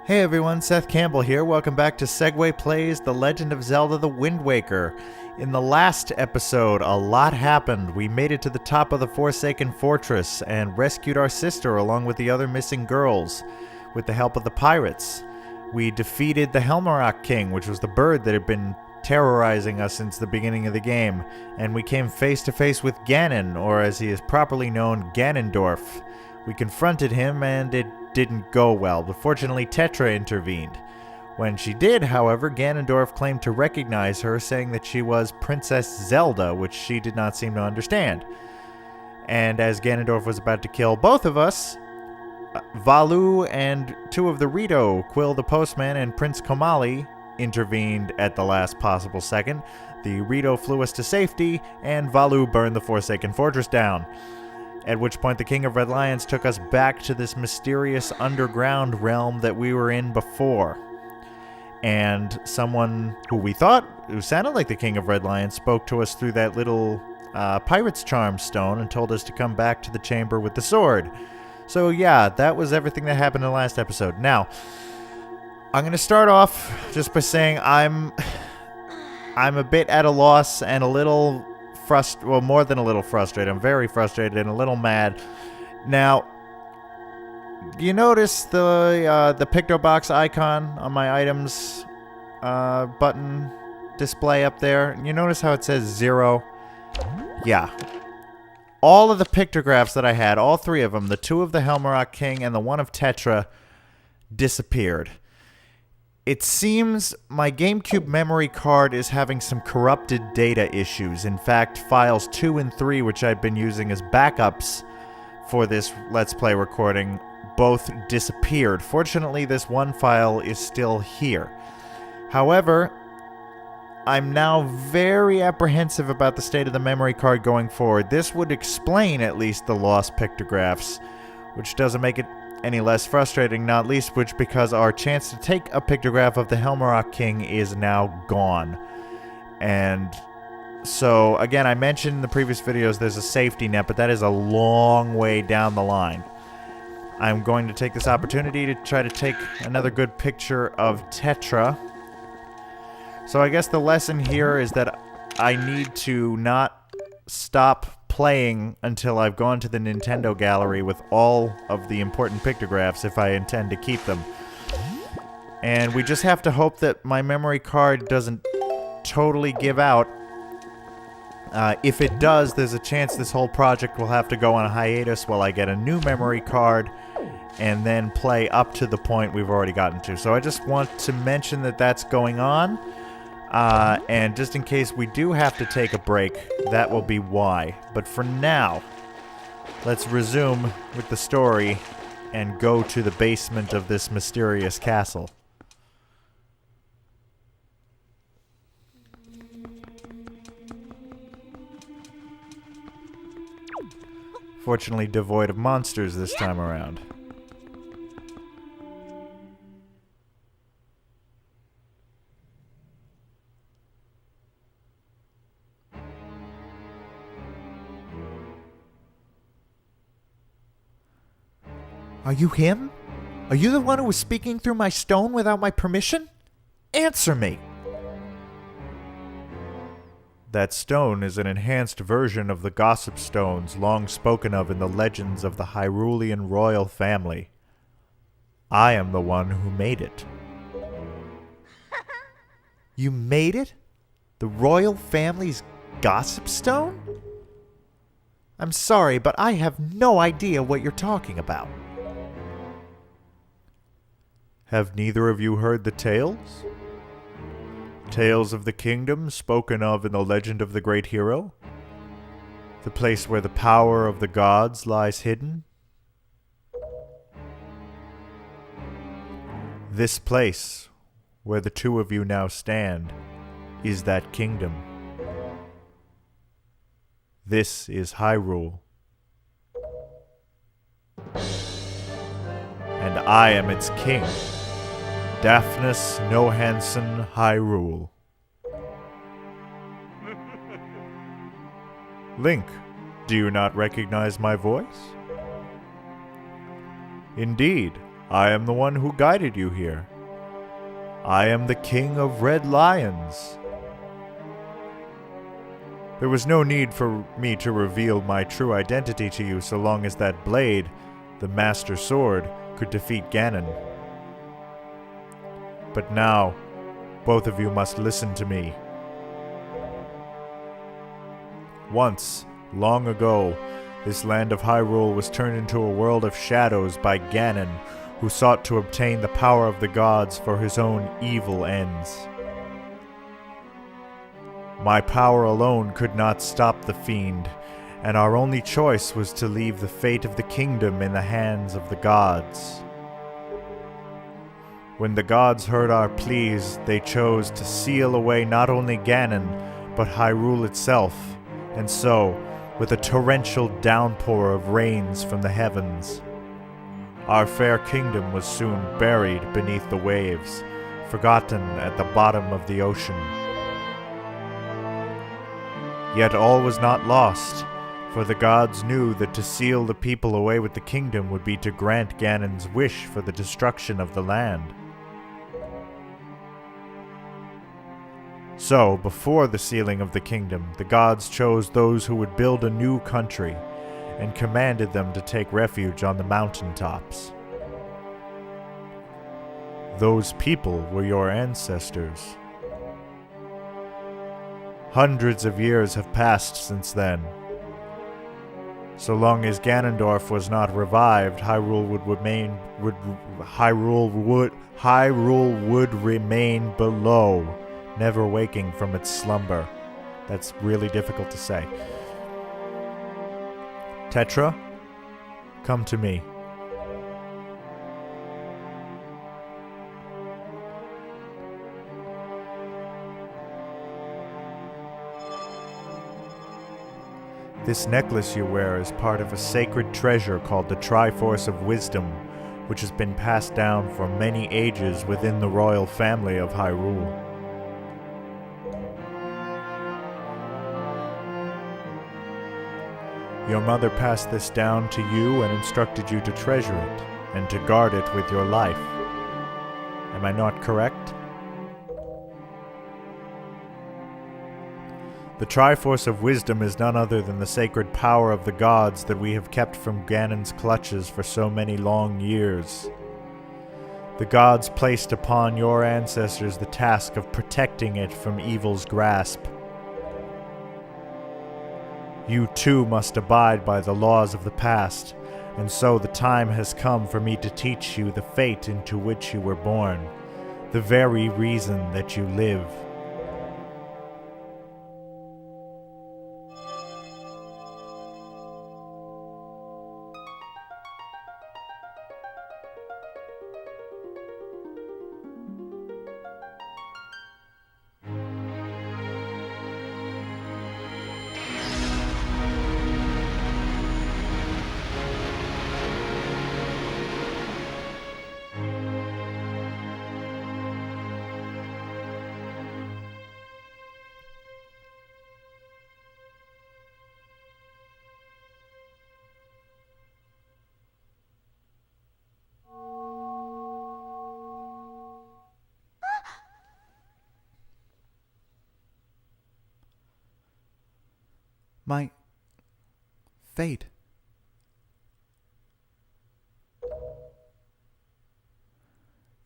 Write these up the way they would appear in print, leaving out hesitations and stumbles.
Hey everyone, Seth Campbell here. Welcome back to Segway Plays The Legend of Zelda The Wind Waker. In the last episode, a lot happened. We made it to the top of the Forsaken Fortress and rescued our sister along with the other missing girls with the help of the pirates. We defeated the Helmarock King, which was the bird that had been terrorizing us since the beginning of the game, and we came face to face with Ganon, or as he is properly known, Ganondorf. We confronted him and it didn't go well, but fortunately Tetra intervened. When she did, however, Ganondorf claimed to recognize her, saying that she was Princess Zelda, which she did not seem to understand. And as Ganondorf was about to kill both of us, Valu and two of the Rito, Quill the Postman and Prince Komali, intervened at the last possible second. The Rito flew us to safety, and Valu burned the Forsaken Fortress down. At which point the King of Red Lions took us back to this mysterious underground realm that we were in before. And someone who sounded like the King of Red Lions, spoke to us through that little pirate's charm stone and told us to come back to the chamber with the sword. So yeah, that was everything that happened in the last episode. Now, I'm going to start off just by saying I'm a bit at a loss and a little more than a little frustrated. I'm very frustrated and a little mad. Now, you notice the Picto Box icon on my items button display up there? You notice how it says 0? Yeah. All of the pictographs that I had, all three of them, the two of the Helmarock King and the one of Tetra, disappeared. It seems my GameCube memory card is having some corrupted data issues. In fact, files 2 and 3, which I'd been using as backups for this Let's Play recording, both disappeared. Fortunately, this one file is still here. However, I'm now very apprehensive about the state of the memory card going forward. This would explain at least the lost pictographs, which doesn't make it any less frustrating, not least which because our chance to take a pictograph of the Helmarock King is now gone. And so, again, I mentioned in the previous videos there's a safety net, but that is a long way down the line. I'm going to take this opportunity to try to take another good picture of Tetra. So I guess the lesson here is that I need to not stop playing until I've gone to the Nintendo gallery with all of the important pictographs if I intend to keep them. And we just have to hope that my memory card doesn't totally give out. If it does, there's a chance this whole project will have to go on a hiatus while I get a new memory card and then play up to the point we've already gotten to. So I just want to mention that that's going on. And just in case we do have to take a break, that will be why. But for now, let's resume with the story and go to the basement of this mysterious castle. Fortunately devoid of monsters this time around. Are you him? Are you the one who was speaking through my stone without my permission? Answer me! That stone is an enhanced version of the gossip stones long spoken of in the legends of the Hyrulean royal family. I am the one who made it. You made it? The royal family's gossip stone? I'm sorry, but I have no idea what you're talking about. Have neither of you heard the tales? Tales of the kingdom spoken of in the legend of the great hero? The place where the power of the gods lies hidden? This place, where the two of you now stand, is that kingdom. This is Hyrule. And I am its king. Daphnis Nohansen Hyrule. Link, do you not recognize my voice? Indeed, I am the one who guided you here. I am the King of Red Lions. There was no need for me to reveal my true identity to you so long as that blade, the Master Sword, could defeat Ganon. But now, both of you must listen to me. Once, long ago, this land of Hyrule was turned into a world of shadows by Ganon, who sought to obtain the power of the gods for his own evil ends. My power alone could not stop the fiend, and our only choice was to leave the fate of the kingdom in the hands of the gods. When the gods heard our pleas, they chose to seal away not only Ganon, but Hyrule itself, and so, with a torrential downpour of rains from the heavens, our fair kingdom was soon buried beneath the waves, forgotten at the bottom of the ocean. Yet all was not lost, for the gods knew that to seal the people away with the kingdom would be to grant Ganon's wish for the destruction of the land. So, before the sealing of the kingdom, the gods chose those who would build a new country, and commanded them to take refuge on the mountaintops. Those people were your ancestors. Hundreds of years have passed since then. So long as Ganondorf was not revived, Hyrule would remain below, never waking from its slumber. That's really difficult to say. Tetra, come to me. This necklace you wear is part of a sacred treasure called the Triforce of Wisdom, which has been passed down for many ages within the royal family of Hyrule. Your mother passed this down to you and instructed you to treasure it, and to guard it with your life. Am I not correct? The Triforce of Wisdom is none other than the sacred power of the gods that we have kept from Ganon's clutches for so many long years. The gods placed upon your ancestors the task of protecting it from evil's grasp. You too must abide by the laws of the past, and so the time has come for me to teach you the fate into which you were born, the very reason that you live. My fate.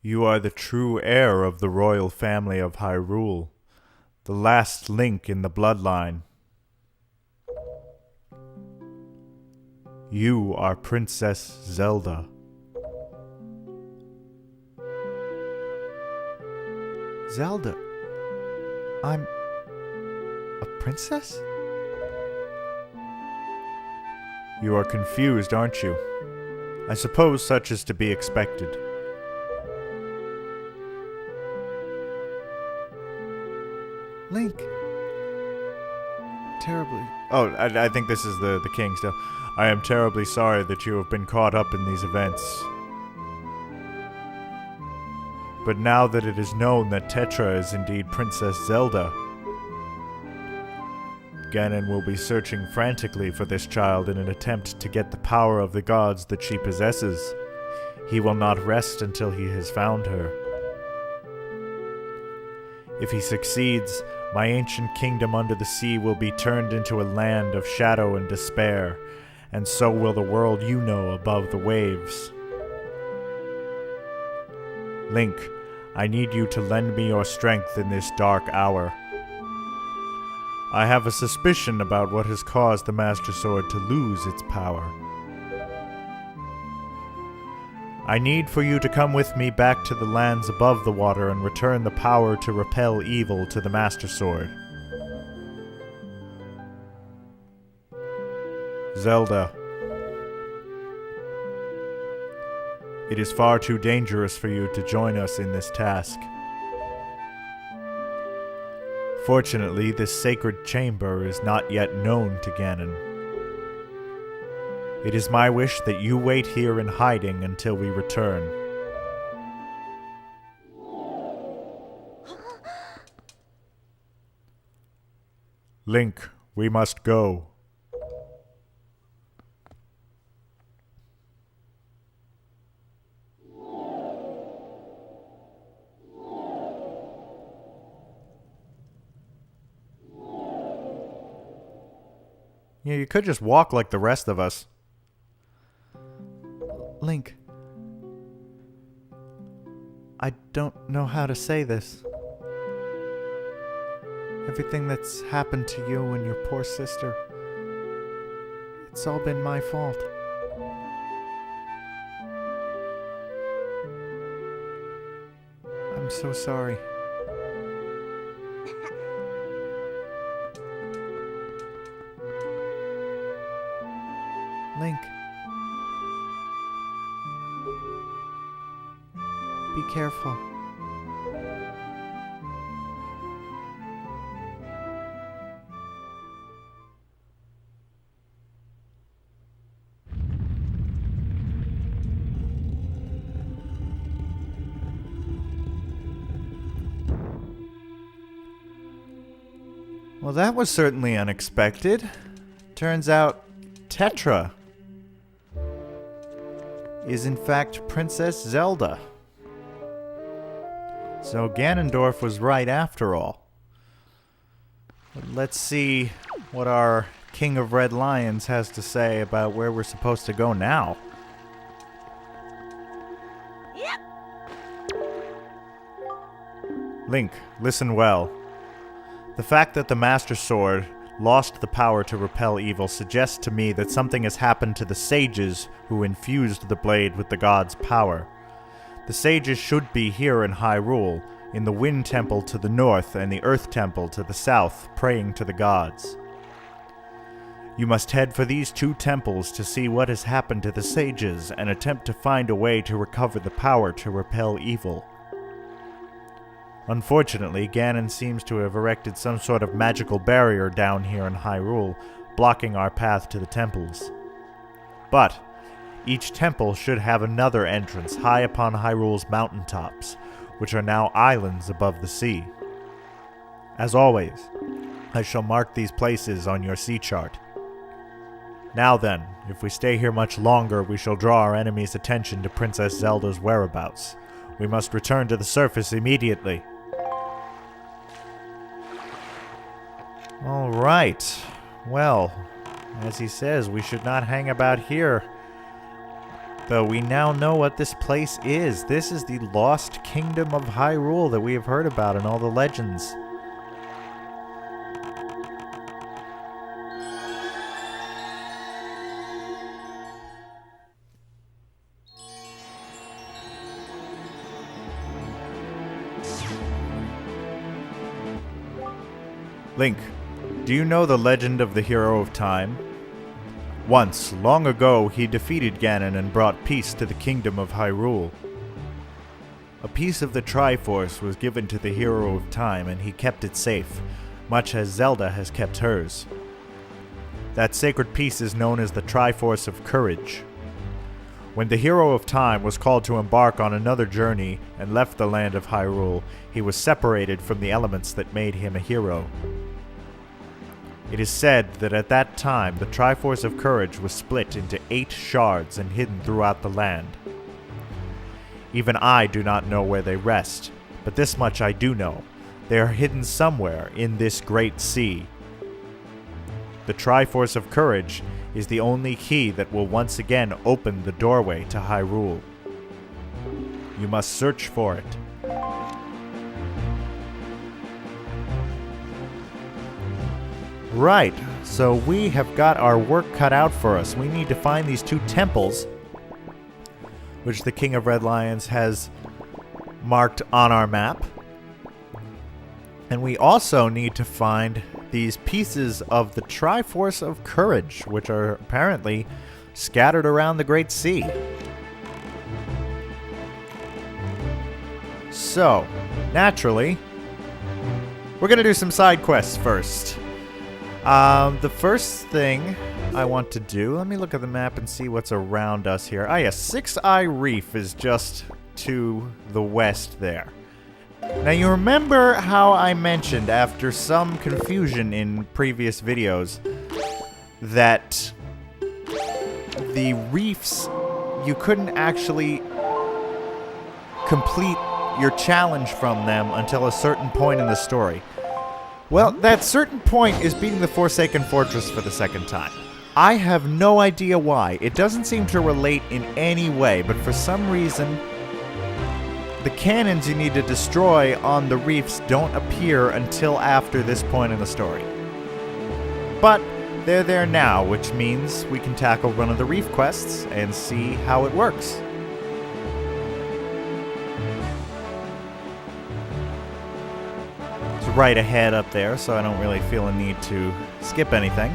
You are the true heir of the royal family of Hyrule, the last link in the bloodline. You are Princess Zelda. Zelda? I'm a princess? You are confused, aren't you? I suppose such is to be expected. Link. Terribly... Oh, I think this is the king still. I am terribly sorry that you have been caught up in these events. But now that it is known that Tetra is indeed Princess Zelda, Ganon will be searching frantically for this child in an attempt to get the power of the gods that she possesses. He will not rest until he has found her. If he succeeds, my ancient kingdom under the sea will be turned into a land of shadow and despair, and so will the world you know above the waves. Link, I need you to lend me your strength in this dark hour. I have a suspicion about what has caused the Master Sword to lose its power. I need for you to come with me back to the lands above the water and return the power to repel evil to the Master Sword. Zelda. It is far too dangerous for you to join us in this task. Fortunately, this sacred chamber is not yet known to Ganon. It is my wish that you wait here in hiding until we return. Link, we must go. Yeah, you could just walk like the rest of us. Link, I don't know how to say this. Everything that's happened to you and your poor sister, it's all been my fault. I'm so sorry. Link. Be careful. Well, that was certainly unexpected. Turns out, Tetra is in fact Princess Zelda. So Ganondorf was right after all. Let's see what our King of Red Lions has to say about where we're supposed to go now. Yep. Link, listen well. The fact that the Master Sword lost the power to repel evil suggests to me that something has happened to the sages who infused the blade with the god's power. The sages should be here in Hyrule, in the Wind Temple to the north and the Earth Temple to the south, praying to the gods. You must head for these two temples to see what has happened to the sages and attempt to find a way to recover the power to repel evil. Unfortunately, Ganon seems to have erected some sort of magical barrier down here in Hyrule, blocking our path to the temples. But each temple should have another entrance high upon Hyrule's mountaintops, which are now islands above the sea. As always, I shall mark these places on your sea chart. Now then, if we stay here much longer, we shall draw our enemy's attention to Princess Zelda's whereabouts. We must return to the surface immediately. All right. Well, as he says, we should not hang about here. Though we now know what this place is. This is the lost kingdom of Hyrule that we have heard about in all the legends. Link, do you know the legend of the Hero of Time? Once, long ago, he defeated Ganon and brought peace to the kingdom of Hyrule. A piece of the Triforce was given to the Hero of Time, and he kept it safe, much as Zelda has kept hers. That sacred piece is known as the Triforce of Courage. When the Hero of Time was called to embark on another journey and left the land of Hyrule, he was separated from the elements that made him a hero. It is said that at that time the Triforce of Courage was split into 8 shards and hidden throughout the land. Even I do not know where they rest, but this much I do know. They are hidden somewhere in this great sea. The Triforce of Courage is the only key that will once again open the doorway to Hyrule. You must search for it. Right, so we have got our work cut out for us. We need to find these 2 temples, which the King of Red Lions has marked on our map. And we also need to find these pieces of the Triforce of Courage, which are apparently scattered around the Great Sea. So, naturally, we're going to do some side quests first. The first thing I want to do, let me look at the map and see what's around us here. Ah, yes, Six Eye Reef is just to the west there. Now, you remember how I mentioned, after some confusion in previous videos, that the reefs, you couldn't actually complete your challenge from them until a certain point in the story. Well, that certain point is beating the Forsaken Fortress for the second time. I have no idea why. It doesn't seem to relate in any way, but for some reason, the cannons you need to destroy on the reefs don't appear until after this point in the story. But they're there now, which means we can tackle one of the reef quests and see how it works. It's right ahead up there, so I don't really feel a need to skip anything.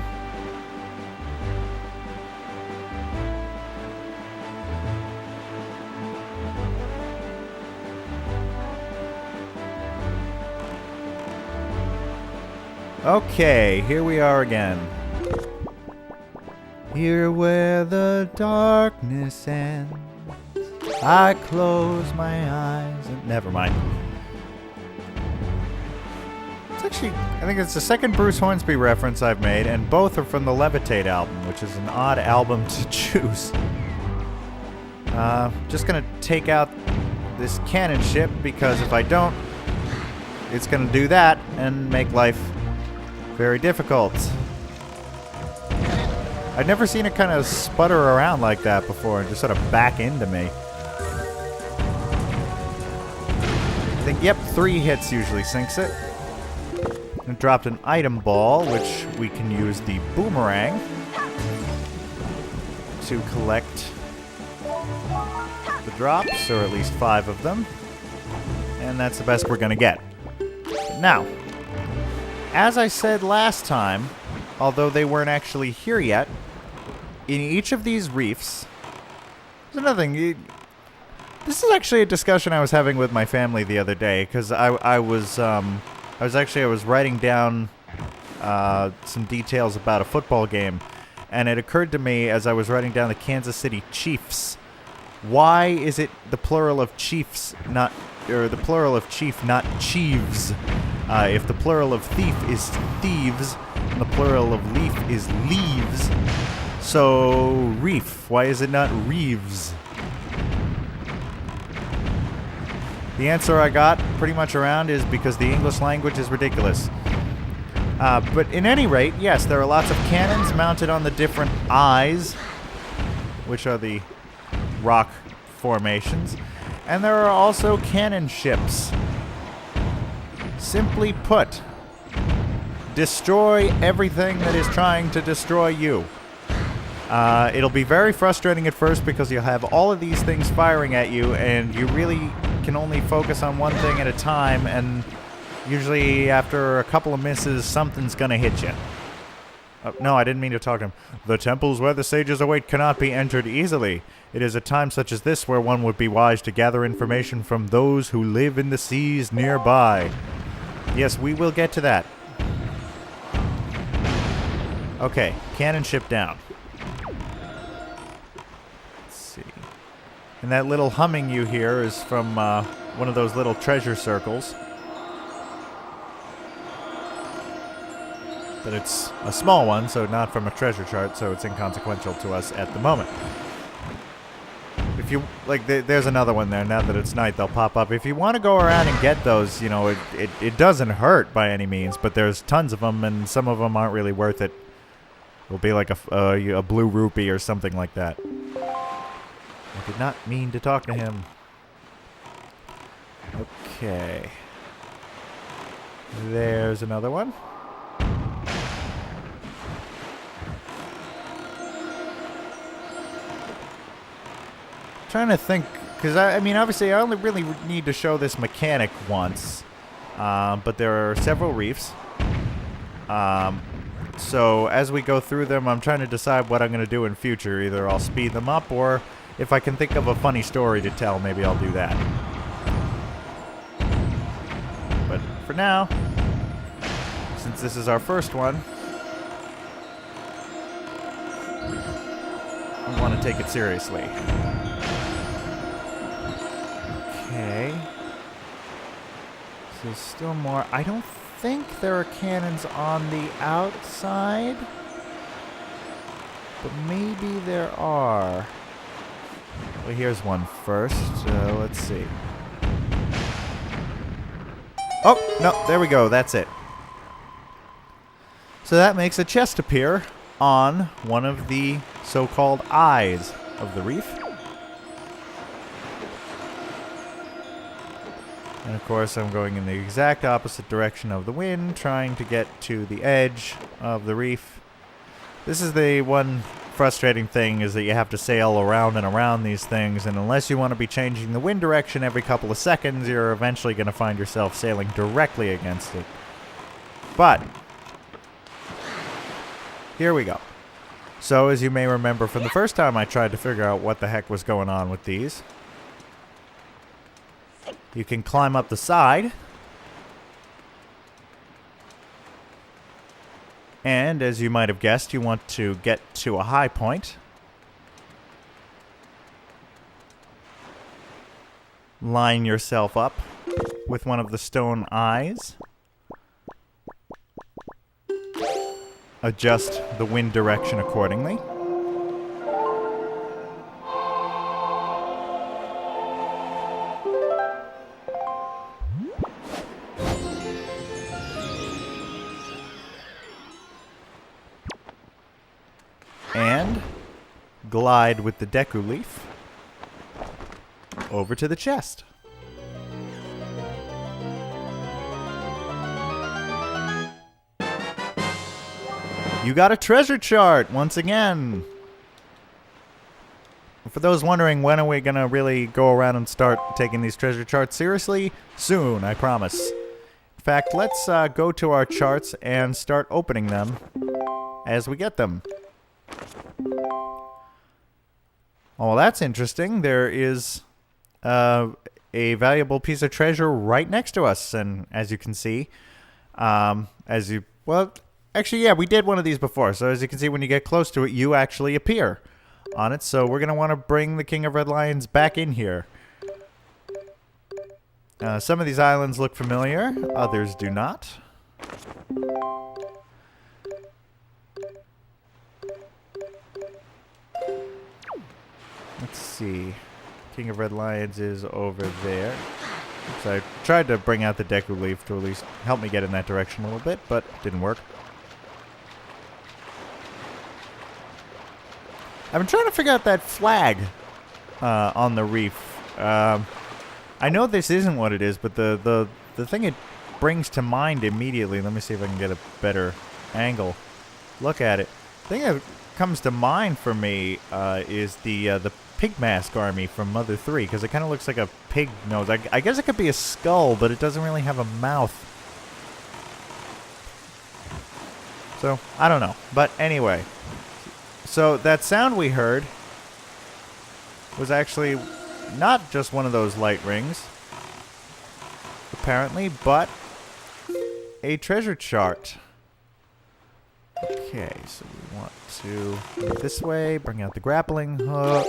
Okay, here we are again. Here where the darkness ends, I close my eyes and... Never mind. It's actually... I think it's the second Bruce Hornsby reference I've made, and both are from the Levitate album, which is an odd album to choose. Just gonna take out this cannon ship, because if I don't, it's gonna do that and make life very difficult. I've never seen it kind of sputter around like that before and just sort of back into me. I think, yep, 3 hits usually sinks it. And dropped an item ball, which we can use the boomerang to collect the drops, or at least 5 of them. And that's the best we're gonna get. Now, as I said last time, although they weren't actually here yet, in each of these reefs, there's another thing. This is actually a discussion I was having with my family the other day, because I was writing down some details about a football game, and it occurred to me as I was writing down the Kansas City Chiefs, why is it the plural of chiefs, not, or the plural of chief, not chieves? If the plural of thief is thieves, and the plural of leaf is leaves, so reef, why is it not reeves? The answer I got pretty much around is because the English language is ridiculous. But in any rate, yes, there are lots of cannons mounted on the different eyes, which are the rock formations, and there are also cannon ships. Simply put, destroy everything that is trying to destroy you. It'll be very frustrating at first because you'll have all of these things firing at you, and you really can only focus on one thing at a time, and usually after a couple of misses, something's gonna hit you. No, I didn't mean to talk to him. The temples where the sages await cannot be entered easily. It is a time such as this where one would be wise to gather information from those who live in the seas nearby. Yes, we will get to that. Okay, cannon ship down. Let's see. And that little humming you hear is from one of those little treasure circles. But it's a small one, so not from a treasure chart, so it's inconsequential to us at the moment. If if you like, there's another one there. Now that it's night, they'll pop up. If you want to go around and get those, you know, it doesn't hurt by any means, but there's tons of them, and some of them aren't really worth it. It'll be like a blue rupee or something like that. I did not mean to talk to him. Okay. There's another one. Trying to think, because I mean, obviously, I only really need to show this mechanic once, but there are several reefs. So as we go through them, I'm trying to decide what I'm going to do in future. Either I'll speed them up, or if I can think of a funny story to tell, maybe I'll do that. But for now, since this is our first one, I want to take it seriously. Okay. So still more. I don't think there are cannons on the outside, but maybe there are. Well, here's one first. Let's see. Oh, no, there we go. That's it. So that makes a chest appear on one of the so-called eyes of the reef. And of course, I'm going in the exact opposite direction of the wind, trying to get to the edge of the reef. This is the one frustrating thing, is that you have to sail around and around these things, and unless you want to be changing the wind direction every couple of seconds, you're eventually going to find yourself sailing directly against it. But here we go. So, as you may remember from the first time I tried to figure out what the heck was going on with these, you can climb up the side, and as you might have guessed, you want to get to a high point. Line yourself up with one of the stone eyes. Adjust the wind direction accordingly. And glide with the Deku Leaf over to the chest. You got a treasure chart once again. For those wondering, when are we going to really go around and start taking these treasure charts seriously? Soon, I promise. In fact, let's go to our charts and start opening them as we get them. Oh, well, that's interesting. There is a valuable piece of treasure right next to us, and as you can see, well, actually, yeah, we did one of these before, so as you can see, when you get close to it, you actually appear on it, so we're going to want to bring the King of Red Lions back in here. Some of these islands look familiar, others do not. Let's see. King of Red Lions is over there. So I tried to bring out the Deku Leaf to at least help me get in that direction a little bit, but it didn't work. I've been trying to figure out that flag on the reef. I know this isn't what it is, but the thing it brings to mind immediately, let me see if I can get a better angle. Look at it. The thing that comes to mind for me is the Pig Mask Army from Mother 3, because it kind of looks like a pig nose. I guess it could be a skull, but it doesn't really have a mouth. So, I don't know. But anyway, so that sound we heard was actually not just one of those light rings, apparently, but a treasure chart. Okay, so we want to go this way, bring out the grappling hook.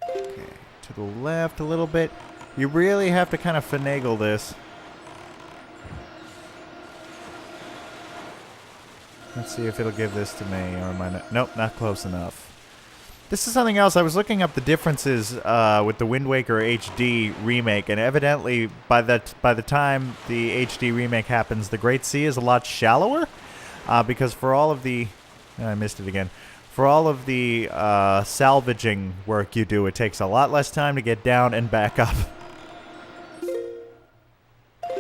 Okay, to the left a little bit. You really have to kind of finagle this. Let's see if it'll give this to me, or am I not? Nope, not close enough. This is something else. I was looking up the differences with the Wind Waker HD remake, and evidently by the time the HD remake happens, the Great Sea is a lot shallower, because for all of the... I missed it again. For all of the salvaging work you do, it takes a lot less time to get down and back up.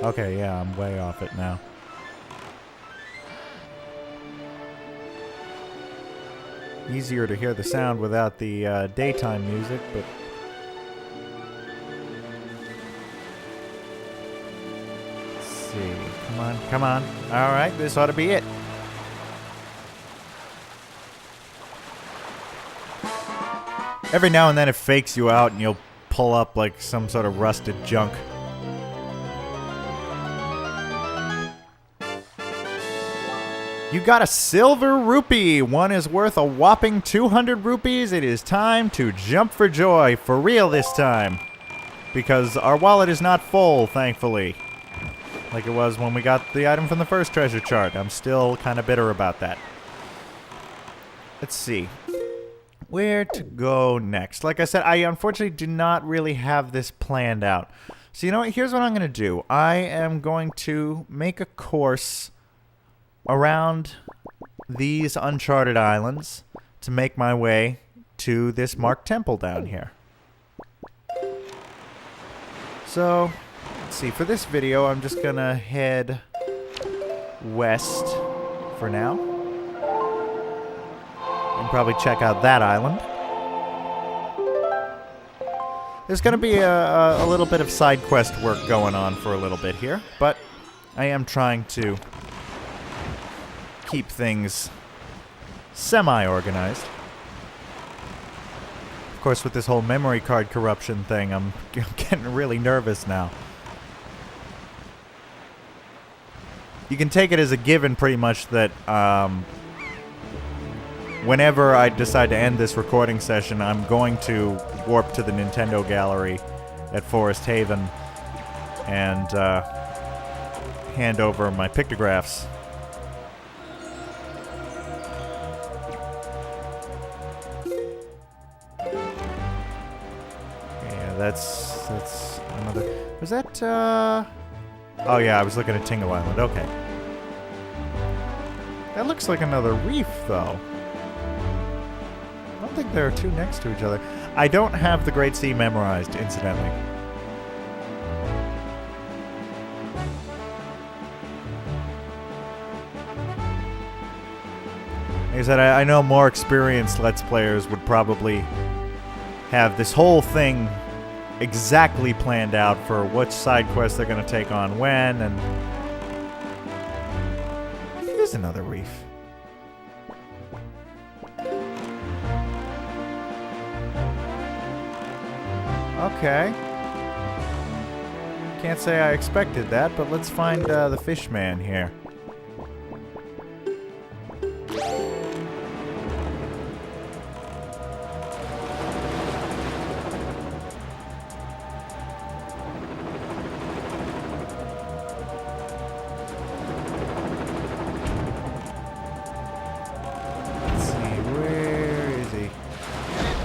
Okay, yeah, I'm way off it now. Easier to hear the sound without the daytime music, but... Let's see. Come on, come on. Alright, this ought to be it. Every now and then it fakes you out and you'll pull up like some sort of rusted junk. You got a silver rupee. One is worth a whopping 200 rupees. It is time to jump for joy. For real this time. Because our wallet is not full, thankfully. Like it was when we got the item from the first treasure chart. I'm still kind of bitter about that. Let's see. Where to go next? Like I said, I unfortunately do not really have this planned out. So you know what? Here's what I'm going to do. I am going to make a course around these uncharted islands to make my way to this marked temple down here. So, let's see. For this video, I'm just going to head west for now. And probably check out that island. There's going to be a little bit of side quest work going on for a little bit here, but I am trying to keep things semi-organized. Of course, with this whole memory card corruption thing, I'm getting really nervous now. You can take it as a given, pretty much, that whenever I decide to end this recording session, I'm going to warp to the Nintendo Gallery at Forest Haven and hand over my pictographs. That's another... Was that, Oh yeah, I was looking at Tingle Island. Okay. That looks like another reef, though. I don't think there are two next to each other. I don't have the Great Sea memorized, incidentally. Like I said, I know more experienced Let's Players would probably have this whole thing exactly planned out for which side quests they're going to take on when, and... There's another reef. Okay. Can't say I expected that, but let's find the fish man here.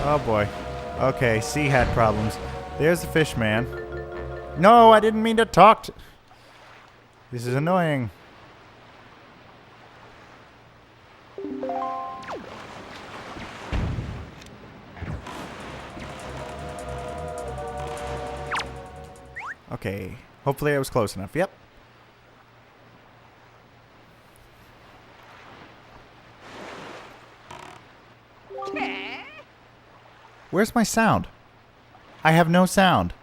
Oh boy. Okay, C had problems. There's the fish man. No, I didn't mean to talk to... This is annoying. Okay. Hopefully I was close enough. Yep. Where's my sound? I have no sound.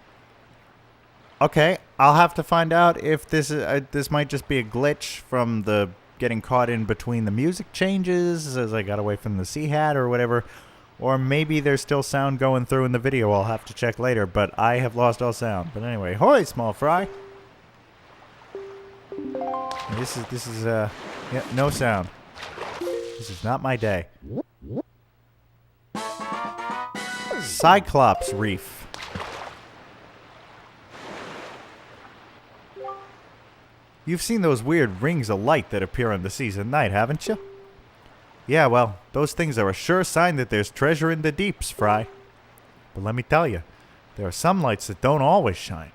Okay, I'll have to find out if this is this might just be a glitch from the getting caught in between the music changes as I got away from the sea hat or whatever, or maybe there's still sound going through in the video. I'll have to check later, but I have lost all sound. But anyway, hoy, small fry. This is yeah, no sound. This is not my day. Cyclops Reef. You've seen those weird rings of light that appear on the seas at night, haven't you? Yeah, well, those things are a sure sign that there's treasure in the deeps, Fry. But let me tell you, there are some lights that don't always shine.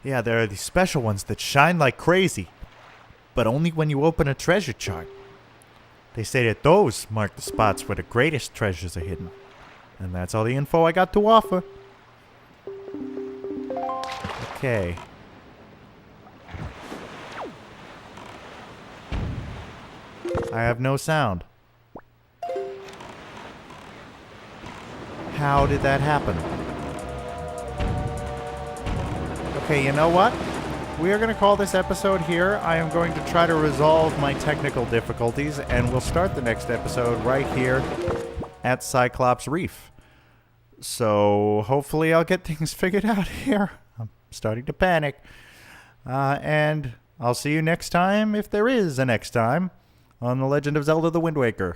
Yeah, there are these special ones that shine like crazy, but only when you open a treasure chart. They say that those mark the spots where the greatest treasures are hidden. And that's all the info I got to offer. Okay. I have no sound. How did that happen? Okay, you know what? We are going to call this episode here. I am going to try to resolve my technical difficulties, and we'll start the next episode right here at Cyclops Reef. So hopefully I'll get things figured out here. I'm starting to panic. And I'll see you next time, if there is a next time, on The Legend of Zelda the Wind Waker.